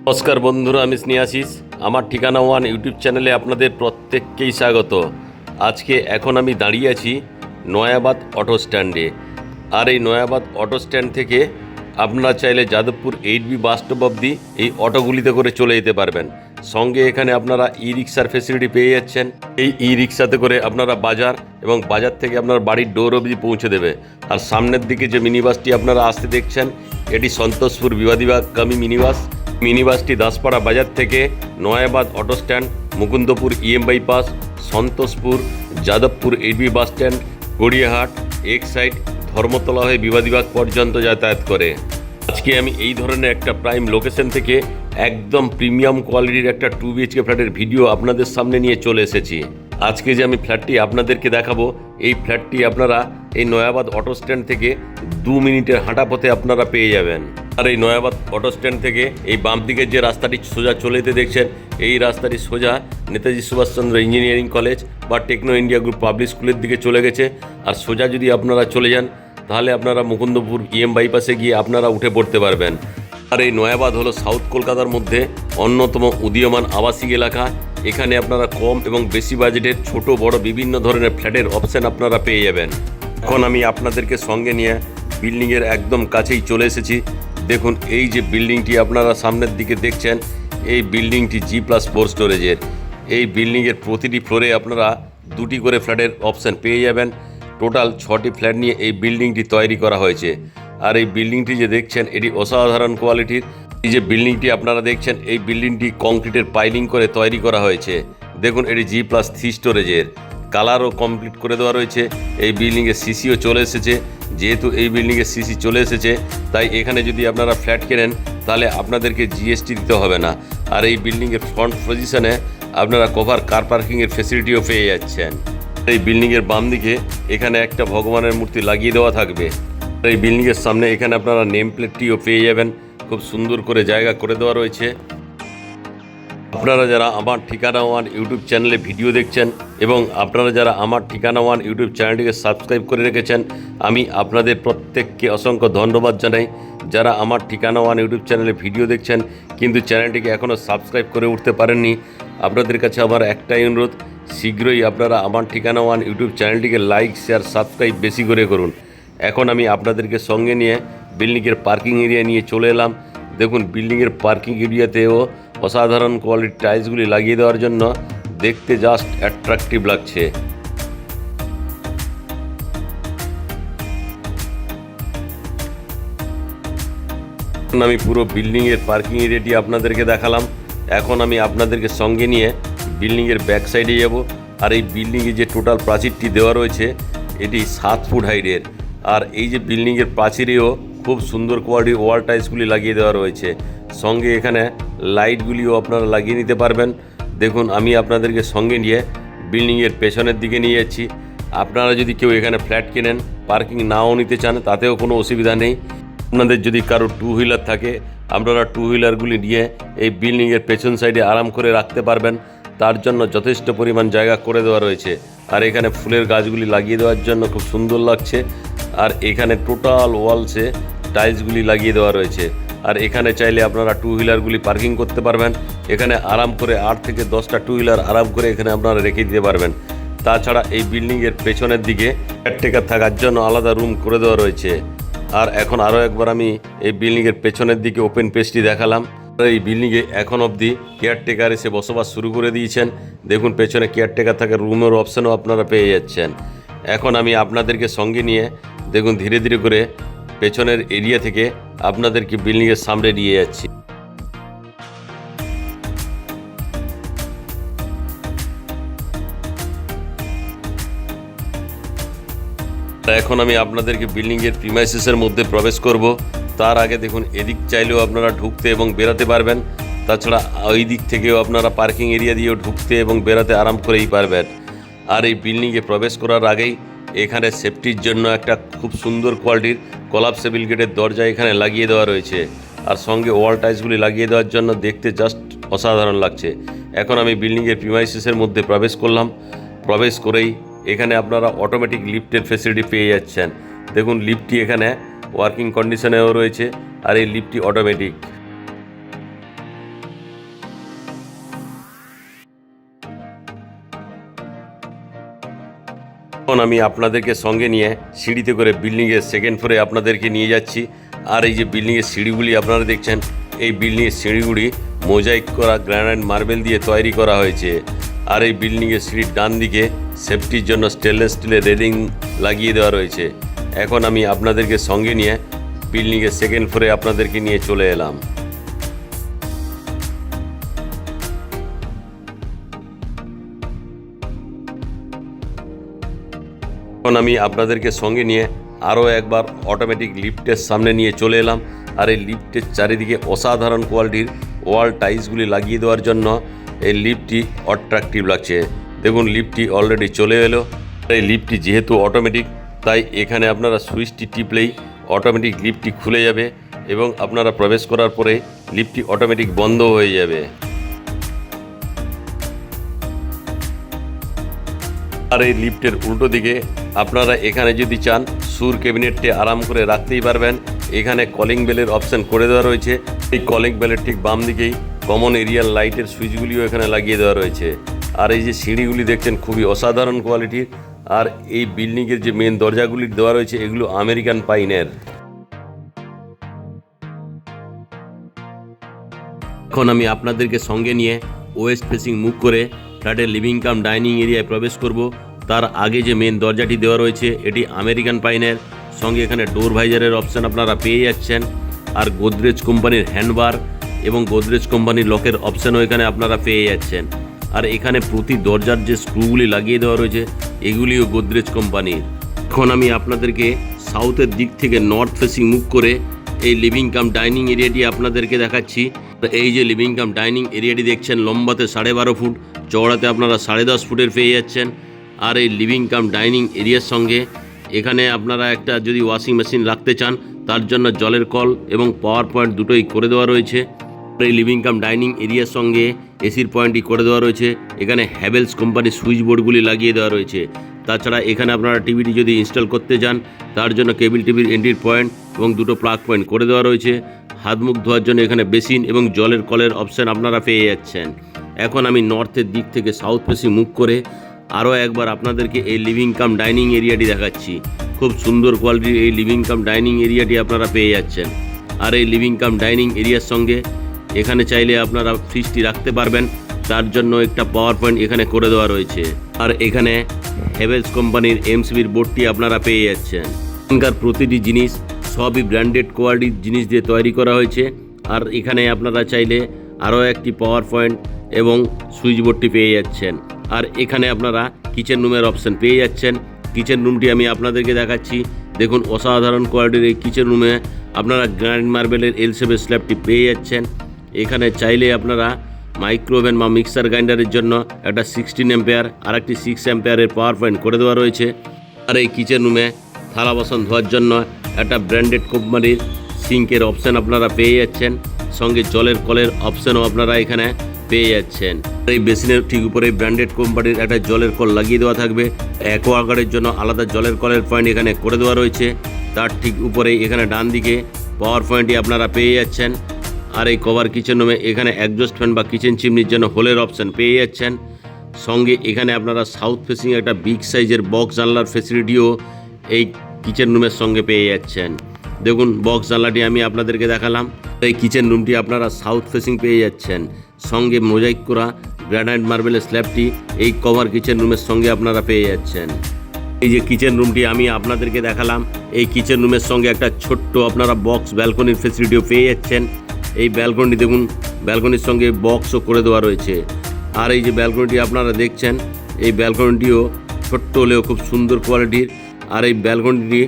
নমস্কার বন্ধুরা, আমি স্নেহাশিস। আমার ঠিকানা ওয়ান ইউটিউব চ্যানেলে আপনাদের প্রত্যেককেই স্বাগত। আজকে এখন আমি দাঁড়িয়ে আছি নয়াবাদ অটো স্ট্যান্ডে। আর এই নয়াবাদ অটো স্ট্যান্ড থেকে আপনারা চাইলে যাদবপুর 8B বাস স্টপ অবধি এই অটোগুলিতে করে চলে যেতে পারবেন। সঙ্গে এখানে আপনারা ই রিক্সার ফেসিলিটি পেয়ে যাচ্ছেন। এই ই রিক্সাতে করে আপনারা বাজার এবং বাজার থেকে আপনার বাড়ির ডোর অবধি পৌঁছে দেবে। আর সামনের দিকে যে মিনি বাসটি আপনারা আসতে দেখছেন, এটি সন্তোষপুর বিবাদীবাগামী মিনি বাসটি দাসপাড়া বাজার থেকে Nayabad auto stand, Mukundapur EM bypass, Santoshpur, Jadavpur 8B bus stand, Gariahat, Exide, Dharmatala হয়ে বিবাদীবাগ পর্যন্ত যাতায়াত করে। আজকে আমি এই ধরনের একটা প্রাইম লোকেশন থেকে একদম প্রিমিয়াম কোয়ালিটির একটা 2 BHK ফ্ল্যাটের ভিডিও আপনাদের সামনে নিয়ে চলে এসেছি। আজকে যে আমি ফ্ল্যাটটি আপনাদেরকে দেখাবো, এই ফ্ল্যাটটি আপনারা এই নয়াবাদ অটো স্ট্যান্ড থেকে 2 মিনিটের হাঁটা পথে আপনারা পেয়ে যাবেন। আর এই নয়াবাদ অটো স্ট্যান্ড থেকে এই বাম দিকের যে রাস্তাটি সোজা চলে যেতে দেখছেন, এই রাস্তাটি সোজা নেতাজি সুভাষচন্দ্র ইঞ্জিনিয়ারিং কলেজ বা টেকনো ইন্ডিয়া গ্রুপ পাবলিক স্কুলের দিকে চলে গেছে। আর সোজা যদি আপনারা চলে যান, তাহলে আপনারা মুকুন্দপুর ইএম বাইপাসে গিয়ে আপনারা উঠে পড়তে পারবেন। আর এই নয়াবাদ হলো সাউথ কলকাতার মধ্যে অন্যতম উদীয়মান আবাসিক এলাকা। এখানে আপনারা কম এবং বেশি বাজেটের ছোট বড় বিভিন্ন ধরনের ফ্ল্যাটের অপশান আপনারা পেয়ে যাবেন। এখন আমি আপনাদেরকে সঙ্গে নিয়ে বিল্ডিংয়ের একদম কাছেই চলে এসেছি। দেখুন, এই যে বিল্ডিংটি আপনারা সামনের দিকে দেখছেন, এই বিল্ডিংটি G+4 স্টোরেজের। এই বিল্ডিংয়ের প্রতিটি ফ্লোরে আপনারা 2টি করে ফ্ল্যাটের অপশান পেয়ে যাবেন। টোটাল 6টি ফ্ল্যাট নিয়ে এই বিল্ডিংটি তৈরি করা হয়েছে। আর এই বিল্ডিংটি যে দেখছেন, এটি অসাধারণ কোয়ালিটির। এই যে বিল্ডিংটি আপনারা দেখছেন, এই বিল্ডিংটি কংক্রিটের পাইলিং করে তৈরি করা হয়েছে। দেখুন, এটি G+3 স্টোরেজের। কালারও কমপ্লিট করে দেওয়া রয়েছে। এই বিল্ডিংয়ে সিসিও চলে এসেছে। যেহেতু এই বিল্ডিংয়ে সিসি চলে এসেছে, তাই এখানে যদি আপনারা ফ্ল্যাট কেনেন, তাহলে আপনাদেরকে জিএসটি দিতে হবে না। আর এই বিল্ডিংয়ের ফ্রন্ট পজিশনে আপনারা কভার কার পার্কিংয়ের ফেসিলিটিও পেয়ে যাচ্ছেন। এই বিল্ডিংয়ের বাম দিকে এখানে একটা ভগবানের মূর্তি লাগিয়ে দেওয়া থাকবে। এই বিল্ডিংয়ের সামনে এখানে আপনারা নেম প্লেটটিও পেয়ে যাবেন। খুব সুন্দর করে জায়গা করে দেওয়া রয়েছে। আপনারা যারা আমার ঠিকানা ওয়ান ইউটিউব চ্যানেলে ভিডিও দেখছেন এবং আপনারা যারা আমার ঠিকানা ওয়ান ইউটিউব চ্যানেলটিকে সাবস্ক্রাইব করে রেখেছেন, আমি আপনাদের প্রত্যেককে অসংখ্য ধন্যবাদ জানাই। যারা আমার ঠিকানা ওয়ান ইউটিউব চ্যানেলে ভিডিও দেখছেন কিন্তু চ্যানেলটিকে এখনও সাবস্ক্রাইব করে উঠতে পারেননি, আপনাদের কাছে আমার একটাই অনুরোধ, শীঘ্রই আপনারা আমার ঠিকানা ওয়ান ইউটিউব চ্যানেলটিকে লাইক, শেয়ার, সাবস্ক্রাইব বেশি করে করুন। এখন আমি আপনাদেরকে সঙ্গে নিয়ে বিল্ডিংয়ের পার্কিং এরিয়া নিয়ে চলে এলাম। দেখুন, বিল্ডিংয়ের পার্কিং এরিয়াতেও অসাধারণ কোয়ালিটির টাইলসগুলি লাগিয়ে দেওয়ার জন্য দেখতে জাস্ট অ্যাট্রাকটিভ লাগছে। আমি পুরো বিল্ডিংয়ের পার্কিং এরিয়াটি আপনাদেরকে দেখালাম। এখন আমি আপনাদেরকে সঙ্গে নিয়ে বিল্ডিংয়ের ব্যাক সাইডে যাব। আর এই বিল্ডিংয়ে যে টোটাল প্রাচীরটি দেওয়া রয়েছে, এটি 7 ফুট হাইটের। আর এই যে বিল্ডিংয়ের প্রাচীরেও খুব সুন্দর কোয়ালিটির ওয়াল টাইলসগুলি লাগিয়ে দেওয়া রয়েছে। সঙ্গে এখানে লাইটগুলিও আপনারা লাগিয়ে নিতে পারবেন। দেখুন, আমি আপনাদেরকে সঙ্গে নিয়ে বিল্ডিংয়ের পেছনের দিকে নিয়ে যাচ্ছি। আপনারা যদি কেউ এখানে ফ্ল্যাট কেনেন, পার্কিং নাও নিতে চান, তাতেও কোনো অসুবিধা নেই। আপনাদের যদি কারো 2 হুইলার থাকে, আপনারা 2 হুইলারগুলি নিয়ে এই বিল্ডিংয়ের পেছন সাইডে আরাম করে রাখতে পারবেন। তার জন্য যথেষ্ট পরিমাণ জায়গা করে দেওয়া রয়েছে। আর এখানে ফুলের গাছগুলি লাগিয়ে দেওয়ার জন্য খুব সুন্দর লাগছে। আর এখানে টোটাল ওয়ালসে টাইলসগুলি লাগিয়ে দেওয়া রয়েছে। আর এখানে চাইলে আপনারা 2 হুইলারগুলি পার্কিং করতে পারবেন। এখানে আরাম করে 8 থেকে 10টা 2 হুইলার আরাম করে এখানে আপনারা রেখে দিতে পারবেন। তাছাড়া এই বিল্ডিংয়ের পেছনের দিকে কেয়ারটেকার থাকার জন্য আলাদা রুম করে দেওয়া রয়েছে। আর এখন আরও একবার আমি এই বিল্ডিংয়ের পেছনের দিকে ওপেন পেজটি দেখালাম। এই বিল্ডিংয়ে এখন অবধি কেয়ারটেকার এসে বসবাস শুরু করে দিয়েছেন। দেখুন, পেছনে কেয়ারটেকার থাকার রুমের অপশানও আপনারা পেয়ে যাচ্ছেন। এখন আমি আপনাদেরকে সঙ্গে নিয়ে দেখুন ধীরে ধীরে করে পেছনের এরিয়া থেকে আপনাদেরকে বিল্ডিংয়ের সামনে নিয়ে যাচ্ছি। এখন আমি আপনাদেরকে বিল্ডিংয়ের প্রিমাইসেসের মধ্যে প্রবেশ করব। তার আগে দেখুন, এদিক চাইলেও আপনারা ঢুকতে এবং বেরাতে পারবেন। তাছাড়া ওই দিক থেকেও আপনারা পার্কিং এরিয়া দিয়েও ঢুকতে এবং বেরাতে আরাম করেই পারবেন। আর এই বিল্ডিংয়ে প্রবেশ করার আগেই এখানে সেফটির জন্য একটা খুব সুন্দর কোয়ালিটির কলাপসেবল গেটের দরজা এখানে লাগিয়ে দেওয়া রয়েছে। আর সঙ্গে ওয়াল টাইলসগুলি লাগিয়ে দেওয়ার জন্য দেখতে জাস্ট অসাধারণ লাগছে। এখন আমি বিল্ডিংয়ের প্রিমাইসেসের মধ্যে প্রবেশ করলাম। প্রবেশ করেই এখানে আপনারা অটোমেটিক লিফটের ফেসিলিটি পেয়ে যাচ্ছেন। দেখুন, লিফটটি এখানে ওয়ার্কিং কন্ডিশনেও রয়েছে। আর এই লিফটটি অটোমেটিক। এখন আমি আপনাদেরকে সঙ্গে নিয়ে সিঁড়িতে করে বিল্ডিংয়ের সেকেন্ড ফ্লোরে আপনাদেরকে নিয়ে যাচ্ছি। আর এই যে বিল্ডিংয়ের সিঁড়িগুলি আপনারা দেখছেন, এই বিল্ডিংয়ের সিঁড়িগুলি মোজাইক করা গ্রানাইট মার্বেল দিয়ে তৈরি করা হয়েছে। আর এই বিল্ডিংয়ের সিঁড়ির ডান দিকে সেফটির জন্য স্টেনলেস স্টিলের রেলিং লাগিয়ে দেওয়া রয়েছে। এখন আমি আপনাদেরকে সঙ্গে নিয়ে বিল্ডিংয়ের সেকেন্ড ফ্লোরে আপনাদেরকে নিয়ে চলে এলাম। এখন আমি আপনাদেরকে সঙ্গে নিয়ে আরও একবার অটোমেটিক লিফটের সামনে নিয়ে চলে এলাম। আর এই লিফটের চারিদিকে অসাধারণ কোয়ালিটির ওয়াল টাইলসগুলি লাগিয়ে দেওয়ার জন্য এই লিফটটি অ্যাট্রাকটিভ লাগছে। দেখুন, লিফটটি অলরেডি চলে এলো। এই লিফটটি যেহেতু অটোমেটিক, তাই এখানে আপনারা সুইচটি টিপলেই অটোমেটিক লিফটটি খুলে যাবে এবং আপনারা প্রবেশ করার পরে লিফটটি অটোমেটিক বন্ধ হয়ে যাবে। আর এই লিফটের উল্টো দিকে আপনারা এখানে যদি চান সুর ক্যাবিনেটটি আরাম করে রাখতেই পারবেন। এখানে কলিং বেলের অপশান করে দেওয়া রয়েছে। এই কলিং বেলের ঠিক বাম দিকেই কমন এরিয়ার লাইটের সুইচগুলিও এখানে লাগিয়ে দেওয়া রয়েছে। আর এই যে সিঁড়িগুলি দেখছেন, খুবই অসাধারণ কোয়ালিটির। আর এই বিল্ডিংয়ের যে মেন দরজাগুলি দেওয়া রয়েছে, এগুলো আমেরিকান পাইনের। এখন আমি আপনাদেরকে সঙ্গে নিয়ে ওয়েস্ট ফেসিং মুভ করে ফ্ল্যাটের লিভিং কাম ডাইনিং এরিয়ায় প্রবেশ করব। তার আগে যে মেন দরজাটি দেওয়া রয়েছে, এটি আমেরিকান পাইনের সঙ্গে এখানে ডোর ভাইজারের অপশান আপনারা পেয়ে যাচ্ছেন। আর গোদরেজ কোম্পানির হ্যান্ডবার এবং গোদরেজ কোম্পানির লকের অপশানও এখানে আপনারা পেয়ে যাচ্ছেন। আর এখানে প্রতি দরজার যে স্ক্রুগুলি লাগিয়ে দেওয়া রয়েছে, এগুলিও গোদরেজ কোম্পানির। এখন আমি আপনাদেরকে সাউথের দিক থেকে নর্থ ফেসিং মুভ করে এই লিভিং কাম ডাইনিং এরিয়াটি আপনাদেরকে দেখাচ্ছি। এই যে লিভিং কাম ডাইনিং এরিয়াটি দেখছেন, লম্বাতে 12.5 ফুট, চওড়াতে আপনারা 10.5 ফুটের পেয়ে যাচ্ছেন। আর এই লিভিং কাম ডাইনিং এরিয়ার সঙ্গে এখানে আপনারা একটা যদি ওয়াশিং মেশিন রাখতে চান, তার জন্য জলের কল এবং পাওয়ার পয়েন্ট দুটোই করে দেওয়া রয়েছে। এই লিভিং কাম ডাইনিং এরিয়ার সঙ্গে এসির পয়েন্টই করে দেওয়া রয়েছে। এখানে হ্যাভেলস কোম্পানির সুইচ বোর্ডগুলি লাগিয়ে দেওয়া রয়েছে। তাছাড়া এখানে আপনারা টিভিটি যদি ইনস্টল করতে চান, তার জন্য কেবল টিভির এন্ট্রির পয়েন্ট এবং দুটো প্লাগ পয়েন্ট করে দেওয়া রয়েছে। হাত মুখ ধোয়ার জন্য এখানে বেসিন এবং জলের কলের অপশান আপনারা পেয়ে যাচ্ছেন। এখন আমি নর্থের দিক থেকে সাউথ ফেসিং মুভ করে আরও একবার আপনাদেরকে এই লিভিং কাম ডাইনিং এরিয়াটি দেখাচ্ছি। খুব সুন্দর কোয়ালিটির এই লিভিং কাম ডাইনিং এরিয়াটি আপনারা পেয়ে যাচ্ছেন। আর এই লিভিং কাম ডাইনিং এরিয়ার সঙ্গে এখানে চাইলে আপনারা ফ্রিজটি রাখতে পারবেন, তার জন্য একটা পাওয়ার পয়েন্ট এখানে করে দেওয়া রয়েছে। আর এখানে হ্যাভেলস কোম্পানির এমসিবির বোর্ডটি আপনারা পেয়ে যাচ্ছেন। এখানকার প্রতিটি জিনিস সবই ব্র্যান্ডেড কোয়ালিটির জিনিস দিয়ে তৈরি করা হয়েছে। আর এখানে আপনারা চাইলে আরও একটি পাওয়ার পয়েন্ট এবং সুইচ বোর্ডটি পেয়ে যাচ্ছেন। আর এখানে আপনারা কিচেন রুমের অপশান পেয়ে যাচ্ছেন। কিচেন রুমটি আমি আপনাদেরকে দেখাচ্ছি। দেখুন, অসাধারণ কোয়ালিটির এই কিচেন রুমে আপনারা গ্রানাইট মার্বেলের এল শেপের স্ল্যাবটি পেয়ে যাচ্ছেন। এখানে চাইলে আপনারা মাইক্রোওভেন বা মিক্সার গ্রাইন্ডারের জন্য একটা 16 অ্যাম্পিয়ার আর একটি 6 অ্যাম্পিয়ারের পাওয়ার পয়েন্ট করে দেওয়া রয়েছে। আর এই কিচেন রুমে থালা বাসন ধোয়ার জন্য একটা ব্র্যান্ডেড কোম্পানির সিঙ্কের অপশান আপনারা পেয়ে যাচ্ছেন। সঙ্গে জলের কলের অপশানও আপনারা এখানে পেয়ে যাচ্ছেন। এই বেসিনের ঠিক উপরে ব্র্যান্ডেড কোম্পানির একটা জলের কল লাগিয়ে দেওয়া থাকবে। অ্যাকোয়াগার্ডের জন্য আলাদা জলের কলের পয়েন্ট এখানে করে দেওয়া রয়েছে। তার ঠিক উপরে এখানে ডান দিকে পাওয়ার পয়েন্টই আপনারা পেয়ে যাচ্ছেন। আর এই কভার কিচেন রুমে এখানে অ্যাডজাস্ট ফ্যান বা কিচেন চিমনির জন্য হোলের অপশান পেয়ে যাচ্ছেন। সঙ্গে এখানে আপনারা সাউথ ফেসিং একটা বিগ সাইজের বক্স জানলার ফেসিলিটিও এই কিচেন রুমের সঙ্গে পেয়ে যাচ্ছেন। দেখুন, বক্স জানলাটি আমি আপনাদেরকে দেখালাম। এই কিচেন রুমটি আপনারা সাউথ ফেসিং পেয়ে যাচ্ছেন। সঙ্গে মোজাইক করা গ্রানাইট মার্বেলের স্ল্যাবটি এই কভার কিচেন রুমের সঙ্গে আপনারা পেয়ে যাচ্ছেন। এই যে কিচেন রুমটি আমি আপনাদেরকে দেখালাম, এই কিচেন রুমের সঙ্গে একটা ছোট্ট আপনারা বক্স ব্যালকনির ফেসিলিটিও পেয়ে যাচ্ছেন। এই ব্যালকনি দেখুন, ব্যালকনির সঙ্গে বক্সও করে দেওয়া রয়েছে। আর এই যে ব্যালকনিটি আপনারা দেখছেন, এই ব্যালকনিটিও ছোট্ট হলেও খুব সুন্দর কোয়ালিটির। আর এই ব্যালকনিটি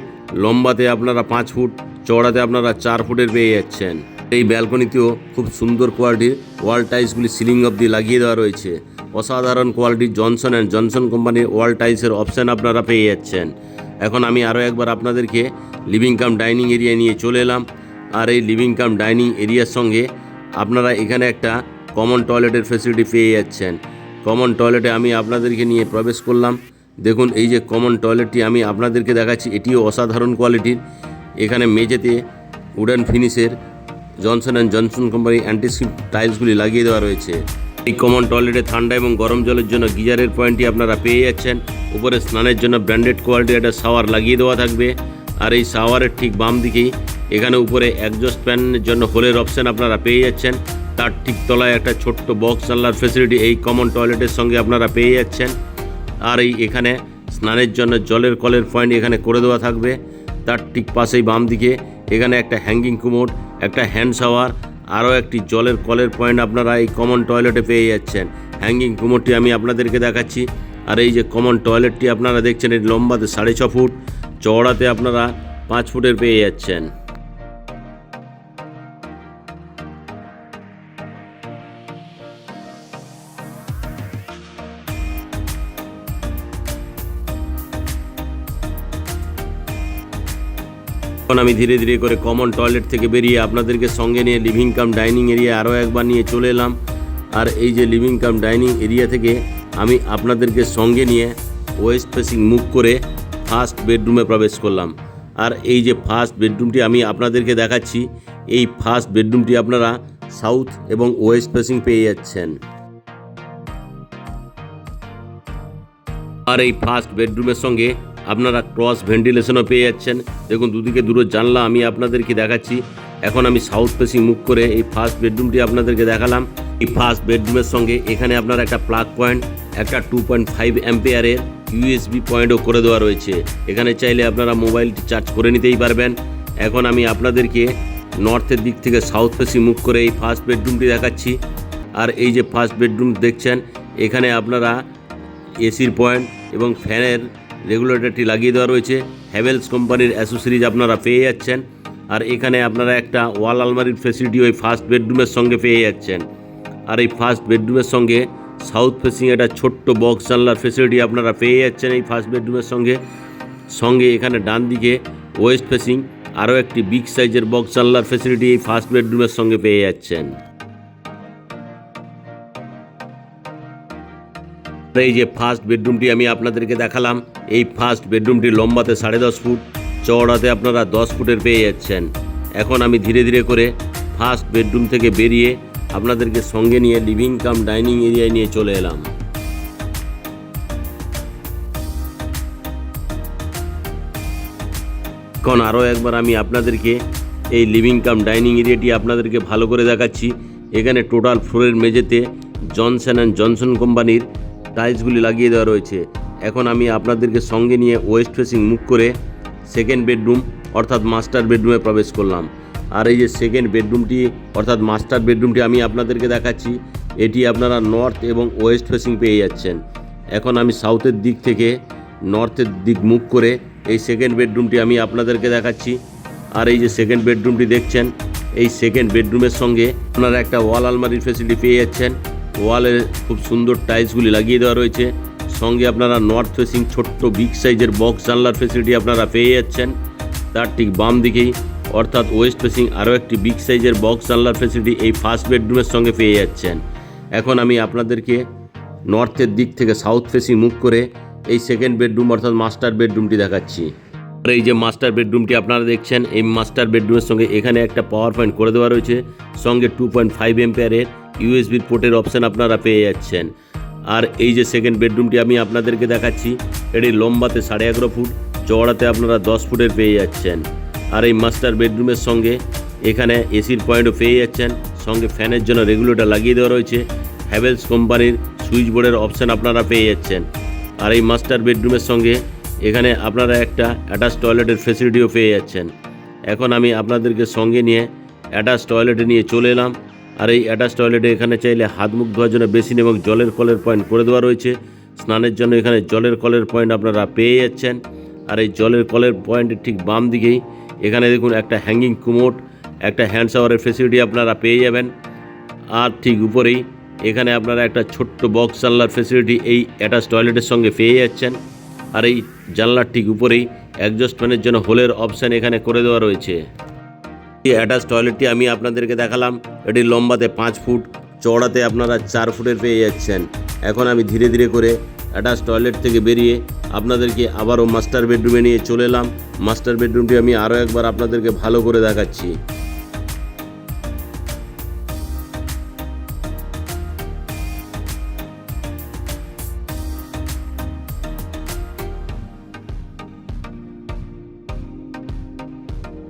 লম্বাতে আপনারা 5 ফুট, চওড়াতে আপনারা 4 ফুটের পেয়ে যাচ্ছেন। এই ব্যালকনিতেও খুব সুন্দর কোয়ালিটির ওয়াল টাইলসগুলি সিলিং অবধি লাগিয়ে দেওয়া রয়েছে। অসাধারণ কোয়ালিটির জনসন অ্যান্ড জনসন কোম্পানির ওয়াল টাইলসের অপশান আপনারা পেয়ে যাচ্ছেন। এখন আমি আরও একবার আপনাদেরকে লিভিং কাম ডাইনিং এরিয়া নিয়ে চলে এলাম। আর এই লিভিং কাম ডাইনিং এরিয়ার সঙ্গে আপনারা এখানে একটা কমন টয়লেটের ফেসিলিটি পেয়ে যাচ্ছেন। কমন টয়লেটে আমি আপনাদেরকে নিয়ে প্রবেশ করলাম। দেখুন, এই যে কমন টয়লেটটি আমি আপনাদেরকে দেখাচ্ছি, এটিও অসাধারণ কোয়ালিটির। এখানে মেঝেতে উডেন ফিনিশের Johnson and Johnson company antiskip টাইলসগুলি লাগিয়ে দেওয়া রয়েছে। এই কমন টয়লেটে ঠান্ডা এবং গরম জলের জন্য গিজারের পয়েন্টটি আপনারা পেয়ে যাচ্ছেন। উপরে স্নানের জন্য ব্র্যান্ডেড কোয়ালিটির একটা শাওয়ার লাগিয়ে দেওয়া থাকবে। আর এই শাওয়ারের ঠিক বাম দিকেই এখানে উপরে একজস্ট ফ্যানের জন্য হোলের অপশান আপনারা পেয়ে যাচ্ছেন। তার ঠিক তলায় একটা ছোট্ট বক্স জানলার ফেসিলিটি এই কমন টয়লেটের সঙ্গে আপনারা পেয়ে যাচ্ছেন। আর এই এখানে স্নানের জন্য জলের কলের পয়েন্ট এখানে করে দেওয়া থাকবে। তার ঠিক পাশেই বাম দিকে এখানে একটা হ্যাঙ্গিং কুমোড, একটা হ্যান্ড শাওয়ার, আরও একটি জলের কলের পয়েন্ট আপনারা এই কমন টয়লেটে পেয়ে যাচ্ছেন। হ্যাঙ্গিং কুমোডটি আমি আপনাদেরকে দেখাচ্ছি। আর এই যে কমন টয়লেটটি আপনারা দেখছেন, এর লম্বাতে 6.5 ফুট, চওড়াতে আপনারা 5 ফুটের পেয়ে যাচ্ছেন। এখন আমি ধীরে ধীরে করে কমন টয়লেট থেকে বেরিয়ে আপনাদেরকে সঙ্গে নিয়ে লিভিং কাম ডাইনিং এরিয়া আরও একবার নিয়ে চলে এলাম। আর এই যে লিভিং কাম ডাইনিং এরিয়া থেকে আমি আপনাদেরকে সঙ্গে নিয়ে ওয়েস্ট ফেসিং মুভ করে ফার্স্ট বেডরুমে প্রবেশ করলাম। আর এই যে ফার্স্ট বেডরুমটি আমি আপনাদেরকে দেখাচ্ছি, এই ফার্স্ট বেডরুমটি আপনারা সাউথ এবং ওয়েস্ট ফেসিং পেয়ে যাচ্ছেন। আর এই ফার্স্ট বেডরুমের সঙ্গে আপনারা ক্রস ভেন্টিলেশনও পেয়ে যাচ্ছেন। দেখুন দুদিকে দুটো জানলা আমি আপনাদেরকে দেখাচ্ছি। এখন আমি সাউথ ফেসিং মুভ করে এই ফার্স্ট বেডরুমটি আপনাদেরকে দেখালাম। এই ফার্স্ট বেডরুমের সঙ্গে এখানে আপনারা একটা প্লাগ পয়েন্ট, একটা 2.5 অ্যাম্পিয়ারের ইউএসবি পয়েন্টও করে দেওয়া রয়েছে। এখানে চাইলে আপনারা মোবাইলটি চার্জ করে নিতেই পারবেন। এখন আমি আপনাদেরকে নর্থের দিক থেকে সাউথ ফেসিং মুভ করে এই ফার্স্ট বেডরুমটি দেখাচ্ছি। আর এই যে ফার্স্ট বেডরুম দেখছেন, এখানে আপনারা এসির পয়েন্ট এবং ফ্যানের রেগুলেটরটি লাগিয়ে দেওয়া রয়েছে। হ্যাভেলস কোম্পানির অ্যাসেসরিজ আপনারা পেয়ে যাচ্ছেন। আর এখানে আপনারা একটা ওয়াল আলমারির ফেসিলিটি ওই ফার্স্ট বেডরুমের সঙ্গে পেয়ে যাচ্ছেন। আর এই ফার্স্ট বেডরুমের সঙ্গে সাউথ ফেসিং একটা ছোট্ট বক্স জানলার ফেসিলিটি আপনারা পেয়ে যাচ্ছেন এই ফার্স্ট বেডরুমের সঙ্গে এখানে ডান দিকে ওয়েস্ট ফেসিং আরও একটি বিগ সাইজের বক্স জানলার ফেসিলিটি এই ফার্স্ট বেডরুমের সঙ্গে পেয়ে যাচ্ছেন। এই যে ফার্স্ট বেডরুমটি আমি আপনাদেরকে দেখালাম, এই ফার্স্ট বেডরুমটি লম্বাতে 10.5 ফুট, চওড়াতে আপনারা 10 ফুটের পেয়ে যাচ্ছেন। এখন আমি ধীরে ধীরে করে ফার্স্ট বেডরুম থেকে বেরিয়ে আপনাদেরকে সঙ্গে নিয়ে লিভিং কাম ডাইনিং এরিয়ায় নিয়ে চলে এলাম। এখন আরও একবার আমি আপনাদেরকে এই লিভিং কাম ডাইনিং এরিয়াটি আপনাদেরকে ভালো করে দেখাচ্ছি। এখানে টোটাল ফ্লোরের মেঝেতে জনসন অ্যান্ড জনসন কোম্পানির টাইলসগুলি লাগিয়ে দেওয়া রয়েছে। এখন আমি আপনাদেরকে সঙ্গে নিয়ে ওয়েস্ট ফেসিং মুভ করে সেকেন্ড বেডরুম অর্থাৎ মাস্টার বেডরুমে প্রবেশ করলাম। আর এই যে সেকেন্ড বেডরুমটি অর্থাৎ মাস্টার বেডরুমটি আমি আপনাদেরকে দেখাচ্ছি, এটি আপনারা নর্থ এবং ওয়েস্ট ফেসিং পেয়ে যাচ্ছেন। এখন আমি সাউথের দিক থেকে নর্থের দিক মুভ করে এই সেকেন্ড বেডরুমটি আমি আপনাদেরকে দেখাচ্ছি। আর এই যে সেকেন্ড বেডরুমটি দেখছেন, এই সেকেন্ড বেডরুমের সঙ্গে আপনারা একটা ওয়াল আলমারির ফেসিলিটি পেয়ে যাচ্ছেন। ওয়ালে খুব সুন্দর টাইলসগুলি লাগিয়ে দেওয়া রয়েছে। সঙ্গে আপনারা নর্থ ফেসিং ছোট্ট বিগ সাইজের বক্স জানলার ফেসিলিটি আপনারা পেয়ে যাচ্ছেন। তার ঠিক বাম দিকেই অর্থাৎ ওয়েস্ট ফেসিং আরও একটি বিগ সাইজের বক্স জানলার ফেসিলিটি এই ফার্স্ট বেডরুমের সঙ্গে পেয়ে যাচ্ছেন। এখন আমি আপনাদেরকে নর্থের দিক থেকে সাউথ ফেসিং মুভ করে এই সেকেন্ড বেডরুম অর্থাৎ মাস্টার বেডরুমটি দেখাচ্ছি। আর এই যে মাস্টার বেডরুমটি আপনারা দেখছেন, এই মাস্টার বেডরুমের সঙ্গে এখানে একটা পাওয়ার পয়েন্ট করে দেওয়া রয়েছে। সঙ্গে 2.5 অ্যাম্পিয়ারের ইউএসবি পোর্টের অপশান আপনারা পেয়ে যাচ্ছেন। আর এই যে সেকেন্ড বেডরুমটি আমি আপনাদেরকে দেখাচ্ছি, এটি লম্বাতে 11.5 ফুট, চওড়াতে আপনারা 10 ফুটের পেয়ে যাচ্ছেন। আর এই মাস্টার বেডরুমের সঙ্গে এখানে এসির পয়েন্টও পেয়ে যাচ্ছেন। সঙ্গে ফ্যানের জন্য রেগুলেটর লাগিয়ে দেওয়া রয়েছে। হ্যাভেলস কোম্পানির সুইচ বোর্ডের অপশান আপনারা পেয়ে যাচ্ছেন। আর এই মাস্টার বেডরুমের সঙ্গে এখানে আপনারা একটা অ্যাটাচ টয়লেটের ফেসিলিটিও পেয়ে যাচ্ছেন। এখন আমি আপনাদেরকে সঙ্গে নিয়ে অ্যাটাচ টয়লেটে নিয়ে চলে এলাম। আর এই অ্যাটাচ টয়লেটে এখানে চাইলে হাত মুখ ধোয়ার জন্য বেসিন এবং জলের কলের পয়েন্ট করে দেওয়া রয়েছে। স্নানের জন্য এখানে জলের কলের পয়েন্ট আপনারা পেয়ে যাচ্ছেন। আর এই জলের কলের পয়েন্টের ঠিক বাম দিকেই এখানে দেখুন একটা হ্যাঙ্গিং কুমোড, একটা হ্যান্ড শাওয়ারের ফেসিলিটি আপনারা পেয়ে যাবেন। আর ঠিক উপরেই এখানে আপনারা একটা ছোট্ট বক্স জানলার ফেসিলিটি এই অ্যাটাচ টয়লেটের সঙ্গে পেয়ে যাচ্ছেন। আর এই জানলার ঠিক উপরেই এক্সজস্ট ফ্যানের জন্য হোলের অপশান এখানে করে দেওয়া রয়েছে। এই অ্যাটাচ টয়লেটটি আমি আপনাদেরকে দেখালাম, এটি লম্বাতে 5 ফুট, চওড়াতে আপনারা 4 ফুটের পেয়ে যাচ্ছেন। এখন আমি ধীরে ধীরে করে অ্যাটাচ টয়লেট থেকে বেরিয়ে আপনাদেরকে আবারও মাস্টার বেডরুমে নিয়ে চলে এলাম। মাস্টার বেডরুমটি আমি আরও একবার আপনাদেরকে ভালো করে দেখাচ্ছি।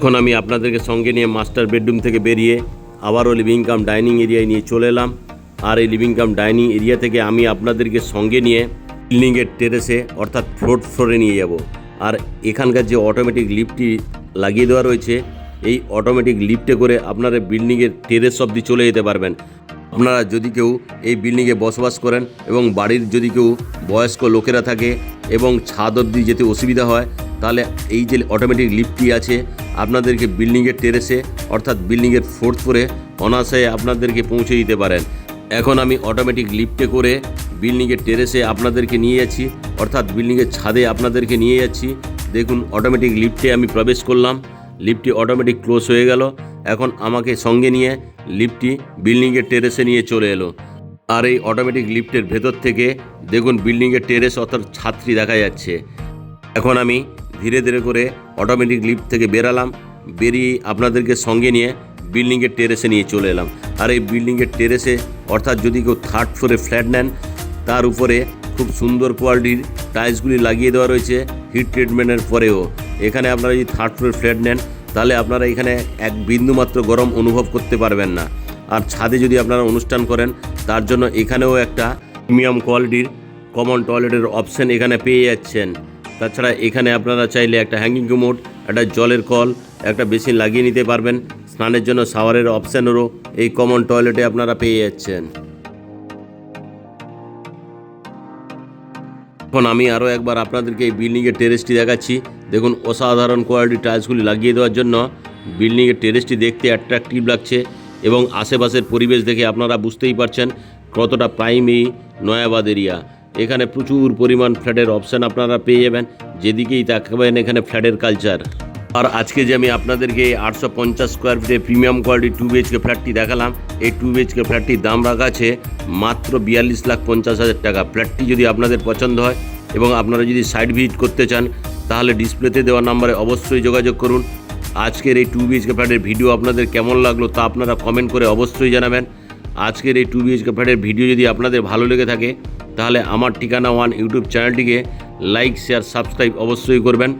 এখন আমি আপনাদেরকে সঙ্গে নিয়ে মাস্টার বেডরুম থেকে বেরিয়ে আবারও লিভিং কাম ডাইনিং এরিয়ায় নিয়ে চলে এলাম। আর এই লিভিং কাম ডাইনিং এরিয়া থেকে আমি আপনাদেরকে সঙ্গে নিয়ে বিল্ডিংয়ের টেরেসে অর্থাৎ ফোর্থ ফ্লোরে নিয়ে যাব। আর এখানকার যে অটোমেটিক লিফটটি লাগিয়ে দেওয়া রয়েছে, এই অটোমেটিক লিফটে করে আপনারা বিল্ডিংয়ের টেরেস অবধি চলে যেতে পারবেন। আপনারা যদি কেউ এই বিল্ডিংয়ে বসবাস করেন এবং বাড়ির যদি কেউ বয়স্ক লোকেরা থাকে এবং ছাদ অবধি যেতে অসুবিধা হয়, তাহলে এই যে অটোমেটিক লিফটটি আছে আপনাদেরকে বিল্ডিংয়ের টেরেসে অর্থাৎ বিল্ডিংয়ের ফোর্থ ফ্লোরে অনায়াসে আপনাদেরকে পৌঁছে দিতে পারেন। এখন আমি অটোমেটিক লিফটে করে বিল্ডিংয়ের টেরেসে আপনাদেরকে নিয়ে যাচ্ছি, অর্থাৎ বিল্ডিংয়ের ছাদে আপনাদেরকে নিয়ে যাচ্ছি। দেখুন, অটোমেটিক লিফটে আমি প্রবেশ করলাম, লিফটটি অটোমেটিক ক্লোজ হয়ে গেল। এখন আমাকে সঙ্গে নিয়ে লিফটটি বিল্ডিংয়ের টেরেসে নিয়ে চলে এলো। আর এই অটোমেটিক লিফটের ভেতর থেকে দেখুন বিল্ডিংয়ের টেরেস অর্থাৎ ছাদটি দেখা যাচ্ছে। এখন আমি ধীরে ধীরে করে অটোমেটিক লিফট থেকে বেরালাম, বেরিয়ে আপনাদেরকে সঙ্গে নিয়ে বিল্ডিংয়ের টেরেসে নিয়ে চলে এলাম। আর এই বিল্ডিংয়ের টেরেসে অর্থাৎ যদি কেউ থার্ড ফ্লোরে ফ্ল্যাট নেন, তার উপরে খুব সুন্দর কোয়ালিটির টাইলসগুলি লাগিয়ে দেওয়া রয়েছে হিট ট্রিটমেন্টের পরেও। এখানে আপনারা যদি থার্ড ফ্লোরে ফ্ল্যাট নেন, তাহলে আপনারা এখানে এক বিন্দুমাত্র গরম অনুভব করতে পারবেন না। আর ছাদে যদি আপনারা অনুষ্ঠান করেন, তার জন্য এখানেও একটা প্রিমিয়াম কোয়ালিটির কমন টয়লেটের অপশান এখানে পেয়ে যাচ্ছেন। তাছাড়া এখানে আপনারা চাইলে একটা হ্যাঙ্গিং কমোড, একটা জলের কল, একটা বেসিন লাগিয়ে নিতে পারবেন। স্নানের জন্য শাওয়ারের অপশানেরও এই কমন টয়লেটে আপনারা পেয়ে যাচ্ছেন। এখন আমি আরও একবার আপনাদেরকে এই বিল্ডিংয়ের টেরেসটি দেখাচ্ছি। দেখুন, অসাধারণ কোয়ালিটির টাইলসগুলি লাগিয়ে দেওয়ার জন্য বিল্ডিংয়ের টেরেসটি দেখতে অ্যাট্রাকটিভ লাগছে এবং আশেপাশের পরিবেশ দেখে আপনারা বুঝতেই পারছেন কতটা প্রাইম এই নয়াবাদ এরিয়া। এখানে প্রচুর পরিমাণ ফ্ল্যাটের অপশান আপনারা পেয়ে যাবেন, যেদিকেই তাকাবেন এখানে ফ্ল্যাটের কালচার। আর আজকে যে আমি আপনাদেরকে 850 স্কোয়ার ফিটে প্রিমিয়াম কোয়ালিটির 2 BHK ফ্ল্যাটটি দেখালাম, এই 2 BHK ফ্ল্যাটটির দাম রাখা আছে মাত্র 42,50,000 টাকা। ফ্ল্যাটটি যদি আপনাদের পছন্দ হয় এবং আপনারা যদি সাইট ভিজিট করতে চান, তাহলে ডিসপ্লেতে দেওয়া নাম্বারে অবশ্যই যোগাযোগ করুন। আজকের এই 2 BHK ফ্ল্যাটের ভিডিও আপনাদের কেমন লাগলো তা আপনারা কমেন্ট করে অবশ্যই জানাবেন। আজকের এই 2 BHK ফ্ল্যাটের ভিডিও যদি আপনাদের ভালো লেগে থাকে, তাহলে আমার ঠিকানা ওয়ান ইউটিউব চ্যানেলটিকে লাইক, শেয়ার, সাবস্ক্রাইব অবশ্যই করবেন।